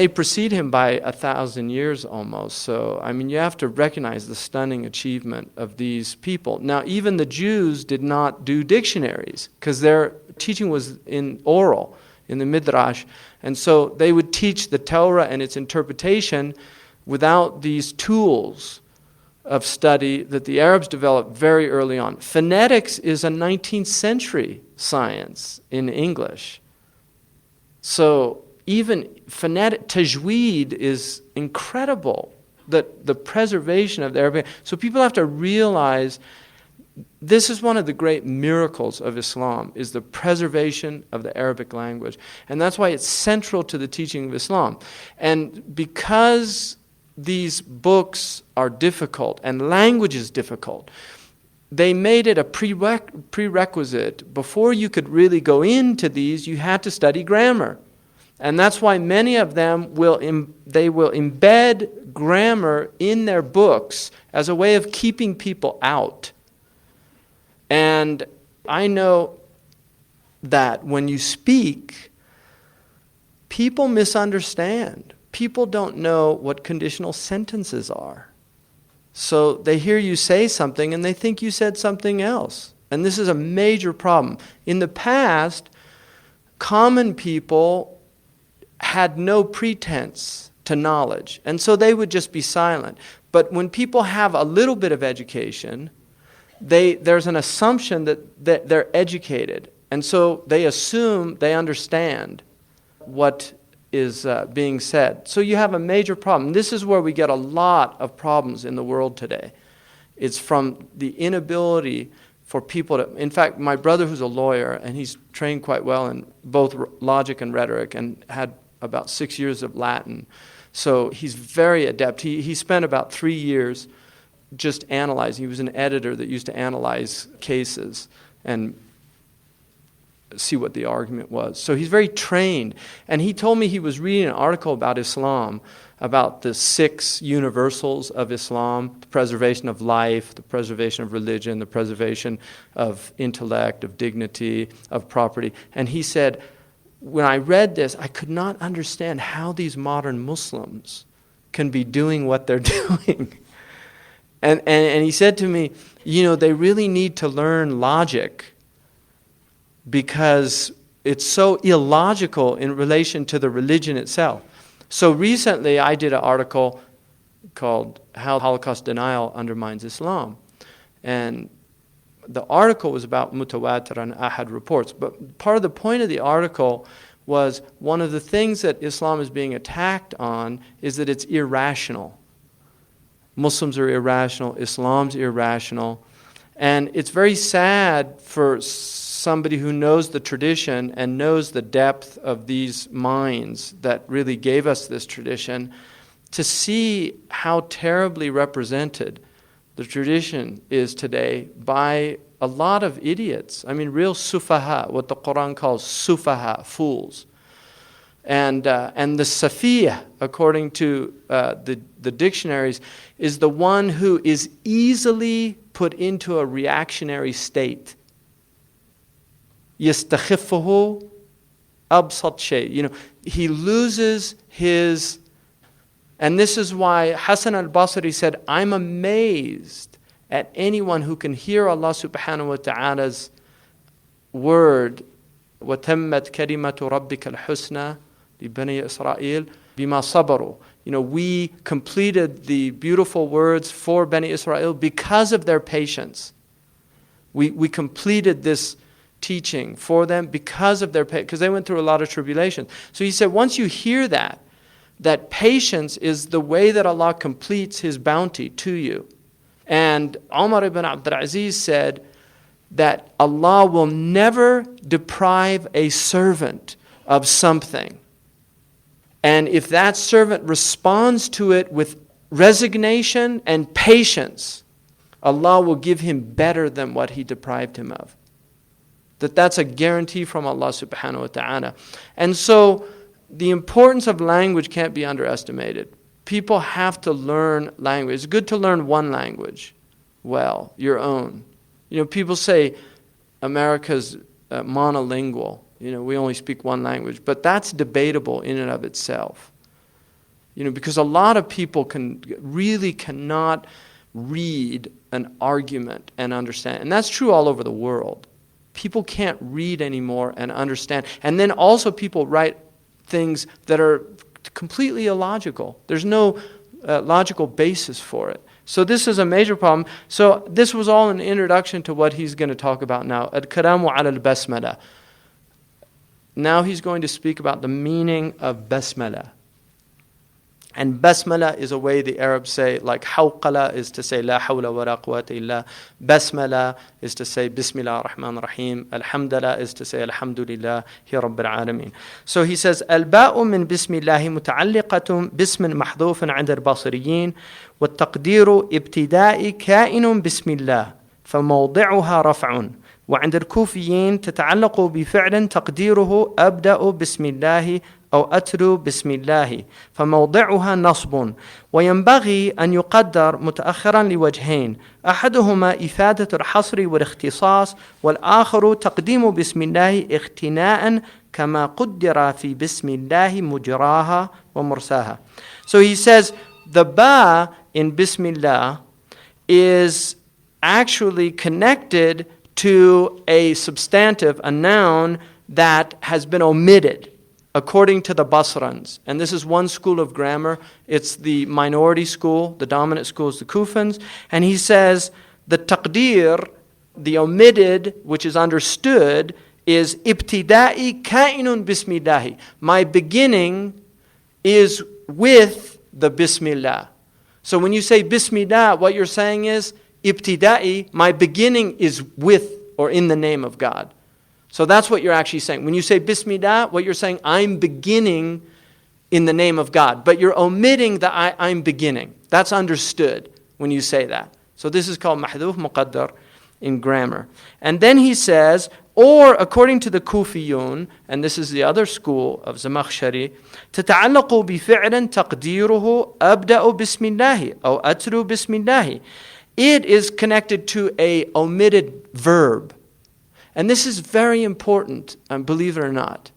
they precede him by 1,000 years almost. So, I mean, you have to recognize the stunning achievement of these people. Now, even the Jews did not do dictionaries because their teaching was in oral, in the Midrash. And so they would teach the Torah and its interpretation without these tools of study that the Arabs developed very early on. Phonetics is a 19th century science in English. So even phonetic tajweed is incredible, that the preservation of the Arabic. So people have to realize this is one of the great miracles of Islam, is the preservation of the Arabic language. And that's why it's central to the teaching of Islam. And because these books are difficult and language is difficult, they made it a prerequisite. Before you could really go into these, you had to study grammar. And that's why many of them will embed grammar in their books as a way of keeping people out. And I know that when you speak, people misunderstand. People don't know what conditional sentences are. So they hear you say something and they think you said something else. And this is a major problem. In the past, common people had no pretense to knowledge, and so they would just be silent. But when people have a little bit of education, there's an assumption that they're educated, and so they assume they understand what is being said. So you have a major problem. This is where we get a lot of problems in the world today. It's from the inability for people to... In fact, my brother, who's a lawyer, and he's trained quite well in both logic and rhetoric, and had about 6 years of Latin. So he's very adept. He spent about 3 years just analyzing. He was an editor that used to analyze cases and see what the argument was. So he's very trained. And he told me he was reading an article about Islam, about the 6 universals of Islam: the preservation of life, the preservation of religion, the preservation of intellect, of dignity, of property. And he said, when I read this, I could not understand how these modern Muslims can be doing what they're doing. And he said to me, they really need to learn logic because it's so illogical in relation to the religion itself. So recently I did an article called How Holocaust Denial Undermines Islam. And the article was about mutawatir and ahad reports. But part of the point of the article was one of the things that Islam is being attacked on is that it's irrational. Muslims are irrational, Islam's irrational. And it's very sad for somebody who knows the tradition and knows the depth of these minds that really gave us this tradition to see how terribly represented the tradition is today by a lot of idiots. I mean, real Sufaha, what the Quran calls Sufaha, fools. And the Safiya, according to the dictionaries, is the one who is easily put into a reactionary state. يَسْتَخِفُّهُ أَبْسَطْ شَيْءٍ. He loses his... And this is why Hassan al-Basri said, I'm amazed at anyone who can hear Allah subhanahu wa ta'ala's word, وَتَمَّتْ كَلِمَةُ رَبِّكَ الْحُسْنَى لِبَنِي إِسْرَائِيلَ بِمَا صَبَرُوا. We completed the beautiful words for Bani Israel because of their patience. We completed this teaching for them because of their patience, because they went through a lot of tribulation. So he said, once you hear that patience is the way that Allah completes His bounty to you. And Umar ibn Abdul Aziz said that Allah will never deprive a servant of something. And if that servant responds to it with resignation and patience, Allah will give him better than what He deprived him of. That's a guarantee from Allah subhanahu wa ta'ala. And so the importance of language can't be underestimated. People have to learn language. It's good to learn one language well, your own. People say America's monolingual. We only speak one language. But that's debatable in and of itself. Because a lot of people cannot read an argument and understand. And that's true all over the world. People can't read anymore and understand. And then also people write things that are completely illogical. There's no logical basis for it. So this is a major problem. So this was all an introduction to what he's going to talk about now. Al-Kalamu ala al-Basmala. Now he's going to speak about the meaning of Basmala. And Basmala is a way the Arabs say, like Hawqala is to say La hawla wa la quwwata illa. Basmala is to say Bismillah ar-Rahman ar-Rahim. Alhamdulillah is to say Alhamdulillah hi Rabbil Alameen. So he says, Al-ba'u min Bismillahi muta'alliqatun bismin mahdhufun 'inda al-Basriyin wa taqdiru ibtida'i ka'inun Bismillah فموضعها رفع وعند الكوفيين تتعلق بفعل تقديره أبدأ بسم الله أو أتلو بسم الله فموضعها نصب وينبغي أن يقدر متأخرا لوجهين أحدهما إفادة الحصر والاختصاص والآخر تقديم بسم الله اختناء كما قدر في بسم الله مجراها ومرساها. So he says the ba in Bismillah is actually connected to a substantive, a noun that has been omitted according to the Basrans. And this is one school of grammar. It's the minority school. The dominant school is the Kufans. And he says the taqdir, the omitted, which is understood, is ibtida'i ka'inun bismillahi. My beginning is with the Bismillah. So when you say Bismillah, what you're saying is ibtida'i, my beginning is with or in the name of God. So that's what you're actually saying. When you say Bismillah, what you're saying, I'm beginning in the name of God. But you're omitting the I'm beginning. That's understood when you say that. So this is called mahdhuf muqaddar in grammar. And then he says, or according to the Kufiyun, and this is the other school of Zamakhshari, تتعلق بفعل تقديره أبدأ بسم الله أو أتلو بسم الله. It is connected to a omitted verb. And this is very important, believe it or not.